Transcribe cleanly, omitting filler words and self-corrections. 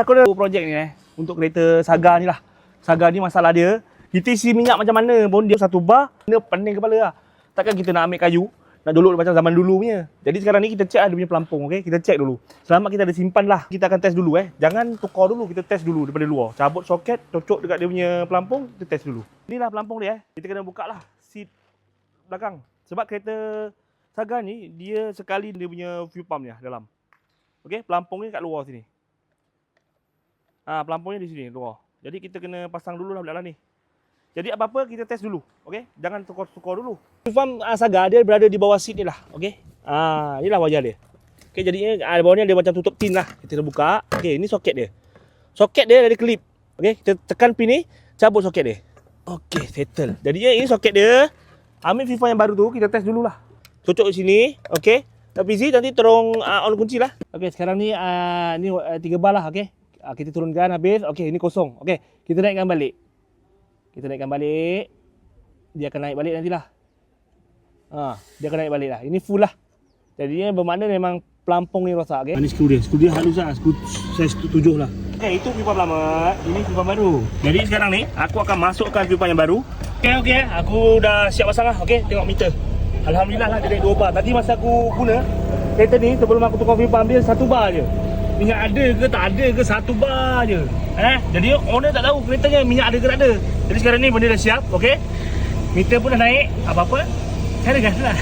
aku ada projek ni untuk kereta Saga ni lah. Saga ni masalah dia, kita isi minyak macam mana pun dia satu bar, dia pening kepala lah. Takkan kita nak ambil kayu, nak duluk macam zaman dulu punya. Jadi sekarang ni kita cek dia punya pelampung, okey? Kita cek dulu. Selamat kita ada simpan lah. Kita akan test dulu Jangan tukar dulu, kita test dulu daripada luar. Cabut soket, cocok dekat dia punya pelampung, kita test dulu. Inilah pelampung dia Kita kena buka lah seat belakang. Sebab kereta Saga ni, dia sekali dia punya fuel pump ni lah dalam. Okey, pelampungnya kat luar sini. Pelampungnya di sini luar. Jadi kita kena pasang dulu lah belakang ni. Jadi apa-apa kita test dulu, okey? Jangan tukar dulu. Fuel pump Saga dia berada di bawah seat ni lah, okey? Inilah wajah dia. Okey, jadinya bawah ni ada macam tutup tin lah. Kita buka. Okey, ini soket dia. Soket dia ada klip. Okey, kita tekan pin ni, cabut soket dia. Okey, settle. Jadinya ini soket dia. Ambil fuel pump yang baru tu, kita test dululah. Cocok di sini, okey? Tapi nanti terong on kunci lah. Okey, sekarang ni ni 3 bar lah, okey? Kita turunkan habis. Okey, ini kosong. Okey, kita naikkan balik. Dia akan naik balik nantilah. Dia akan naik balik lah. Ini full lah. Jadinya bermakna memang pelampung ni rosak, okey? Ini skru dia halus lah. Skru saiz 7 lah. Okey, itu pipa lama. Ini pipa baru. Jadi sekarang ni aku akan masukkan pipa yang baru. Okey, aku dah siap pasang lah. Okey, tengok meter. Alhamdulillah lah dia naik 2 bar. Tadi masa aku guna kereta ni, sebelum aku tukar pipa ambil 1 bar je. Minyak ada ke tak ada ke 1 bar je. Jadi owner tak tahu keretanya minyak ada ke tak ada. Jadi sekarang ni benda dah siap, okey? Meter pun dah naik, apa-apa. Saya dah gas lah.